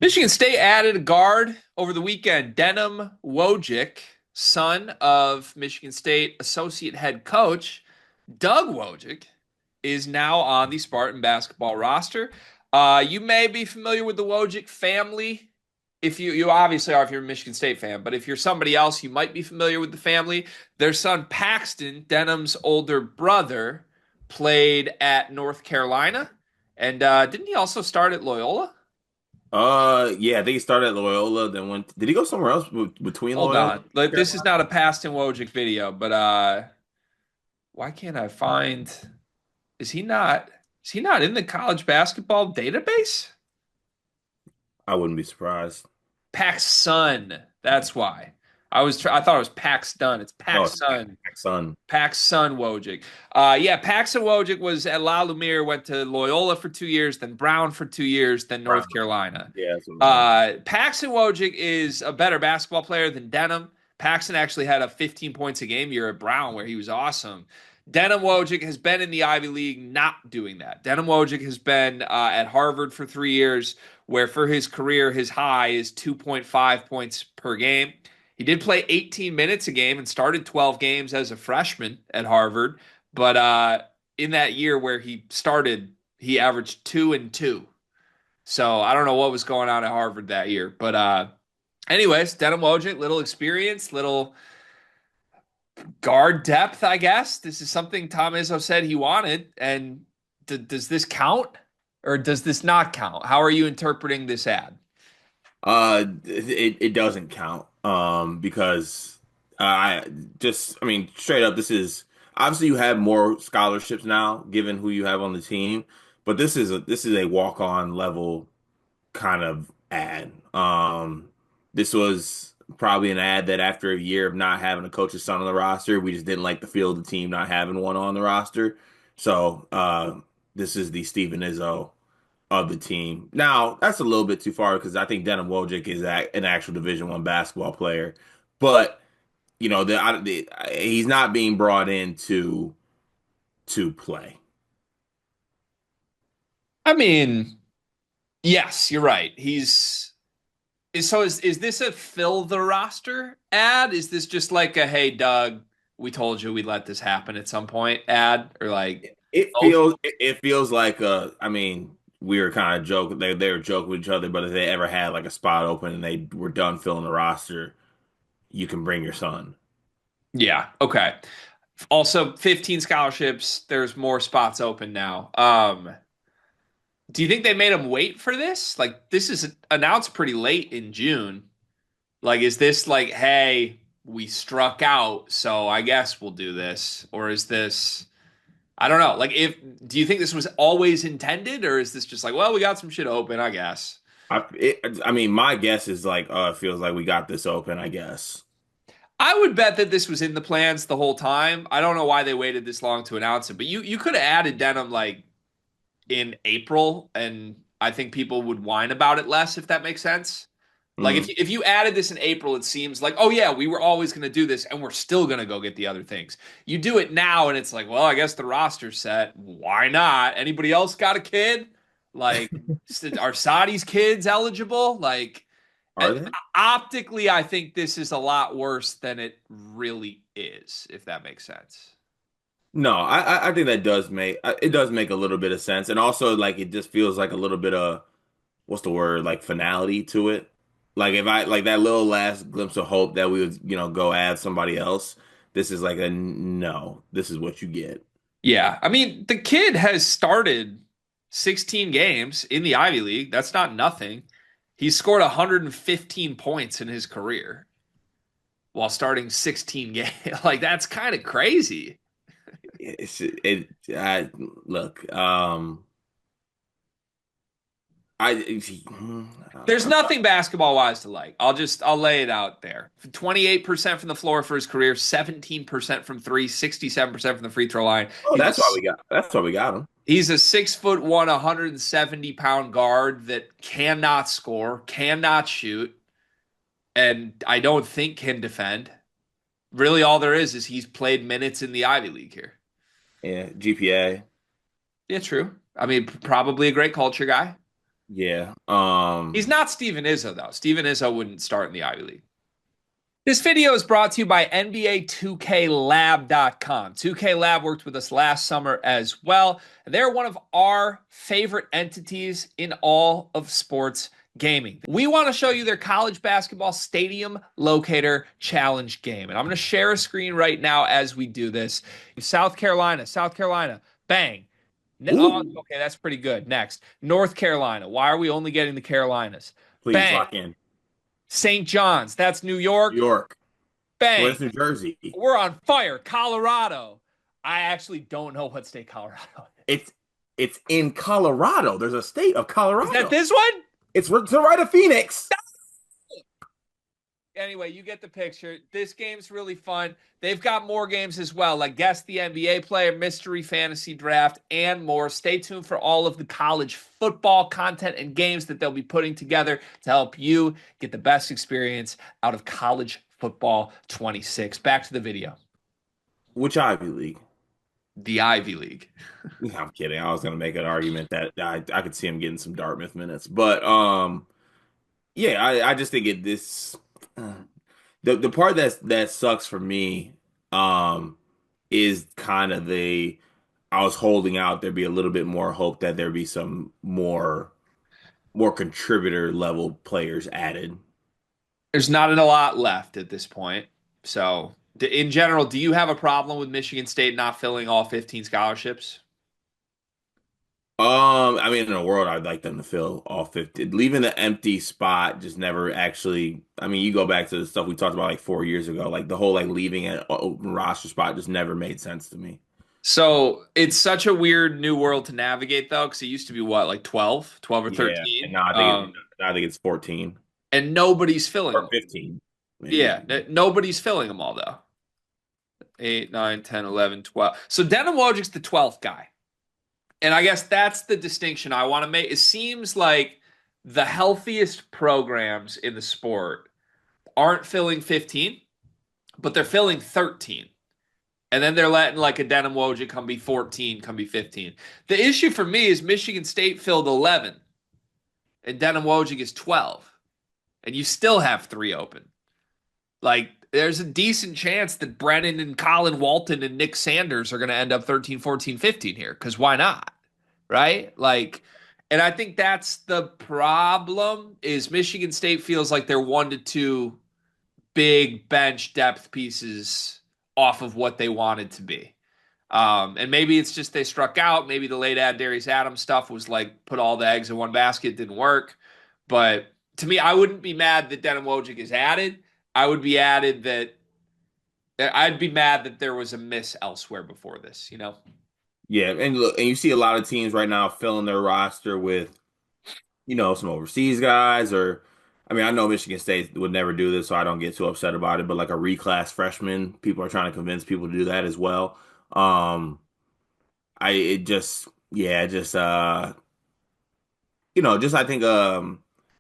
Michigan State added a guard over the weekend. Denham Wojcik, son of Michigan State associate head coach Doug Wojcik, is now on the Spartan basketball roster. You may be familiar with the Wojcik family. If you obviously are if you're a Michigan State fan, but if you're somebody else, you might be familiar with the family. Their son Paxton, Denham's older brother, played at North Carolina, and didn't he also start at Loyola? Yeah, I think he started at Loyola, then went. Did he go somewhere else between Hold Loyola on. and Like, this is Carolina? not a Paston Wojcik video, but why can't I find is he not in the college basketball database? I wouldn't be surprised. Paxson. That's why. I thought it was Paxton. It's No, it's Paxson. Mac's son. Paxson Wojcik. Yeah, Paxson Wojcik was at La Lumiere, went to Loyola for 2 years, then Brown for 2 years, then Brown. North Carolina. Yeah, that's what I'm thinking. Paxton Wojcik is a better basketball player than Denham. Paxton actually had a 15 points a game year at Brown where he was awesome. Denham Wojcik has been in the Ivy League not doing that. Denham Wojcik has been at Harvard for 3 years, where for his career, his high is 2.5 points per game. He did play 18 minutes a game and started 12 games as a freshman at Harvard. But in that year where he started, he averaged 2 and 2. So I don't know what was going on at Harvard that year. But anyways, Denham Wojcik, little experience, little guard depth, I guess. This is something Tom Izzo said he wanted. And does this count or does this not count? How are you interpreting this ad? It doesn't count. Because I I mean, straight up, this is obviously you have more scholarships now, given who you have on the team, but this is a walk-on level kind of ad. This was probably an ad that after a year of not having a coach's son on the roster, we just didn't like the feel of the team not having one on the roster. So this is the Steven Izzo of the team. Now, that's a little bit too far because I think Denham Wojcik is an actual Division I basketball player, but he's not being brought in to play. I mean, yes, you're right. Is this a fill the roster ad? Is this just like a hey Doug, we told you we'd let this happen at some point ad or like both? It feels like I mean, we were kind of joking. They were joking with each other, but if they ever had like a spot open and they were done filling the roster, you can bring your son. Yeah, okay. Also 15 scholarships, there's more spots open now. Do you think they made him wait for this? Like this is announced pretty late in June. Like is this like hey, we struck out, so I guess we'll do this or is this I don't know. Like, if do you think this was always intended, or is this just like, well, we got some shit open, I guess? I mean, my guess is like, it feels like we got this open, I guess. I would bet that this was in the plans the whole time. I don't know why they waited this long to announce it, but you could have added Denim like in April, and I think people would whine about it less if that makes sense. Like Mm. if you added this in April, it seems like, oh yeah, we were always going to do this, and we're still going to go get the other things. You do it now, and it's like, well, I guess the roster's set. Why not? Anybody else got a kid? Like, are Saudi's kids eligible? Like, uh, Are they? optically, I think this is a lot worse than it really is, if that makes sense. No, I think that does make it does make a little bit of sense, and also like it just feels like a little bit of what's the word like finality to it. Like if I like that little last glimpse of hope that we would go add somebody else. This is like a no. This is what you get. Yeah, I mean, the kid has started 16 games in the Ivy League. That's not nothing. He's scored 115 points in his career while starting 16 games. Like that's kind of crazy. It's it. I look. There's I'm nothing basketball wise to like. I'll lay it out there. 28% from the floor for his career, 17% from three, 67% from the free throw line. Oh, that's why we got. That's why we got him. He's a 6'1", 170-pound guard that cannot score, cannot shoot, and I don't think can defend. Really, all there is he's played minutes in the Ivy League here. Yeah, GPA. Yeah, true. I mean, probably a great culture guy. Yeah. He's not Steven Izzo, though. Steven Izzo wouldn't start in the Ivy League. This video is brought to you by NBA2K Lab.com. 2K Lab worked with us last summer as well. And they're one of our favorite entities in all of sports gaming. We want to show you their college basketball stadium locator challenge game. And I'm going to share a screen right now as we do this. South Carolina, bang. Oh, Ooh, okay, that's pretty good. Next, North Carolina. Why are we only getting the Carolinas? please Bang. lock in. St. John's, that's New New York. York. Bang. Where's New Jersey? We're on fire. Colorado. I actually don't know what state Colorado is. It's it's in Colorado. There's a state of Is that Colorado. this one? It's to the right of Phoenix. Anyway, you get the picture. This game's really fun. They've got more games as well, like Guess the NBA Player, Mystery Fantasy Draft, and more. Stay tuned for all of the college football content and games that they'll be putting together to help you get the best experience out of college football 26. Back to the video. Which Ivy League? The Ivy League. No, I'm kidding. I was gonna make an argument that I could see him getting some Dartmouth minutes, but yeah, I just think uh, the part that sucks for me is kind of the I was holding out there'd be a little bit more hope that there'd be some more contributor level players added. There's not a lot left at this point. So, in general, do you have a problem with Michigan State not filling all 15 scholarships? I mean, in a world, I'd like them to fill all 50. Leaving the empty spot just never actually. I mean, you go back to the stuff we talked about like 4 years ago, like the whole like leaving an open roster spot just never made sense to me. So, it's such a weird new world to navigate, though, because it used to be what, like 12 or Yeah, and 13? now I think it's 14 And nobody's filling or them. 15, maybe. Yeah, nobody's filling them all, though. 8, 9, 10, 11, 12. So, Denham Wojcik's the 12th guy. And I guess that's the distinction I want to make. It seems like the healthiest programs in the sport aren't filling 15, but they're filling 13. And then they're letting like a Denham Wojcik come be 14, come be 15. The issue for me is Michigan State filled 11 and Denham Wojcik is 12. And you still have three open. Like there's a decent chance that Brennan and Colin Walton and Nick Sanders are going to end up 13, 14, 15 here because why not? Right? Like, and I think that's the problem is Michigan State feels like they're 1 to 2 big bench depth pieces off of what they wanted to be. And maybe it's just they struck out. Maybe the late ad Darius Adams stuff was like put all the eggs in one basket, didn't work. But to me, I wouldn't be mad that Denham Wojcik is added. I would be added that I'd be mad that there was a miss elsewhere before this, you know? Yeah, and look, and you see a lot of teams right now filling their roster with some overseas guys or I mean, I know Michigan State would never do this, so I don't get too upset about it, but like a reclass freshman, people are trying to convince people to do that as well. Um, I it just yeah, just just I think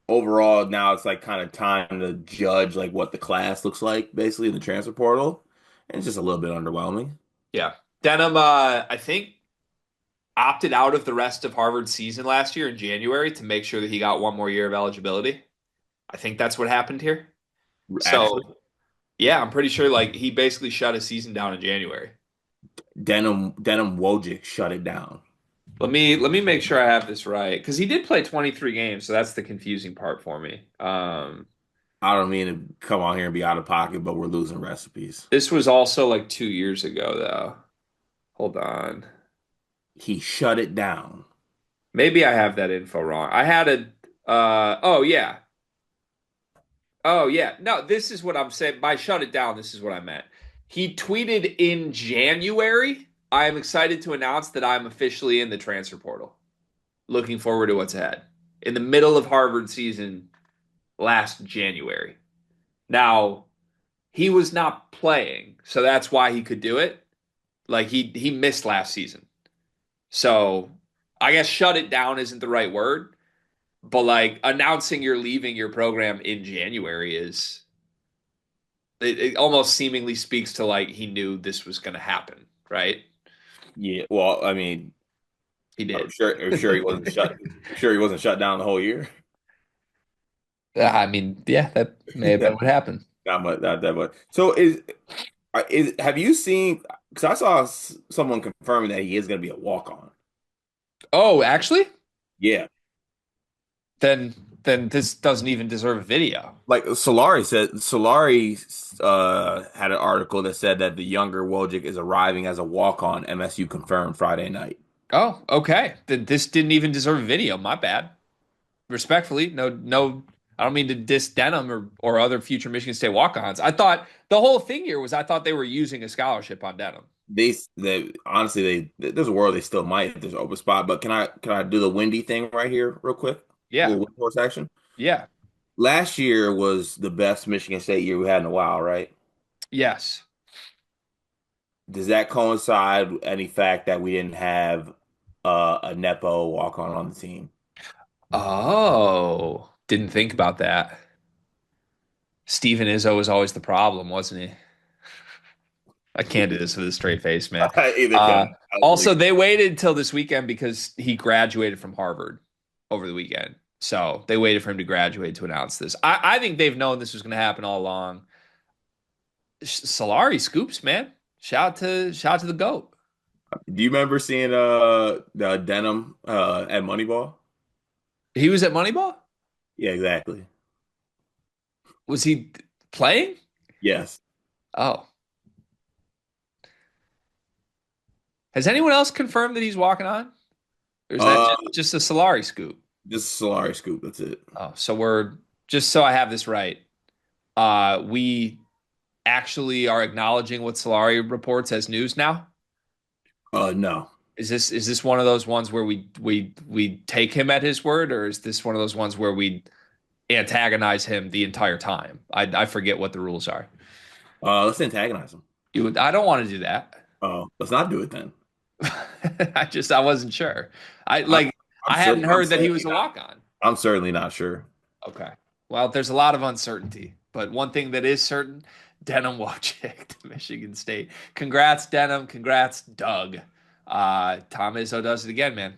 overall now it's like kind of time to judge like what the class looks like basically in the transfer portal. And it's just a little bit underwhelming. Yeah. Denham, I think, opted out of the rest of Harvard's season last year in January to make sure that he got 1 more year of eligibility. I think that's what happened here. Actually, So, yeah, I'm pretty sure like he basically shut his season down in January. Denham Wojcik shut it down. Let me make sure I have this right because he did play 23 games, so that's the confusing part for me. I don't mean to come on here and be out of pocket, but we're losing recipes. This was also like 2 years ago, though. Hold on. He shut it down. Maybe I have that info wrong. I had oh yeah. Oh yeah. No, this is what I'm saying. By shut it down, this is what I meant. He tweeted in January, I am excited to announce that I'm officially in the transfer portal. Looking forward to what's ahead. In the middle of Harvard season last January. Now, he was not playing, so that's why he could do it. Like he missed last season. So I guess shut it down isn't the right word, but like announcing you're leaving your program in January is it almost seemingly speaks to like he knew this was going to happen, right? Yeah, well, I mean, He did. I'm sure he wasn't shut. Sure he wasn't shut down the whole year. I mean, yeah, that may have been what happened. Not much, not that much. So is have you seen? Because I saw someone confirming that he is going to be a walk on. Oh, actually, Yeah, then then this doesn't even deserve a video. like Solari had an article that said that the younger Wojcik is arriving as a walk on. MSU confirmed Friday night. Oh, okay. Then this didn't even deserve a video. My bad. Respectfully, no. I don't mean to diss Denham or other future Michigan State walk-ons. I thought the whole thing here was I thought they were using a scholarship on Denham. They honestly there's a world they still might if there's an open spot. But can I do the windy thing right here real quick? A Yeah, little wind horse action. yeah, Last year was the best Michigan State year we had in a while, right? yes. Does that coincide with any fact that we didn't have a Nepo walk on the team? Oh, didn't think about that. Stephen Izzo was always the problem, wasn't he? I can't do this with a straight face, man. Either Uh, can I. Also, they waited till this weekend because he graduated from Harvard over the weekend. So they waited for him to graduate to announce this. I think they've known this was going to happen all along. Solari scoops, man. Shout out to the goat. Do you remember seeing the Denham at Moneyball? He was at Moneyball. Yeah, exactly. Was he playing? Yes. Oh, has anyone else confirmed that he's walking on, or is that Uh, just a Solari scoop? just Solari scoop. That's it. Oh, so we're just so I have this right. We actually are acknowledging what Solari reports as news now. No. Is this one of those ones where we take him at his word, or is this one of those ones where we antagonize him the entire time? I forget what the rules are. Let's antagonize him. I don't want to do that. Let's not do it then. I wasn't sure. I I, like I hadn't I'm heard that he certainly was a not. walk on. I'm certainly not sure. Okay. Well, there's a lot of uncertainty, but one thing that is certain, Denham Wojcik to Michigan State. Congrats, Denham. Congrats, Doug. Tom Izzo does it again, man.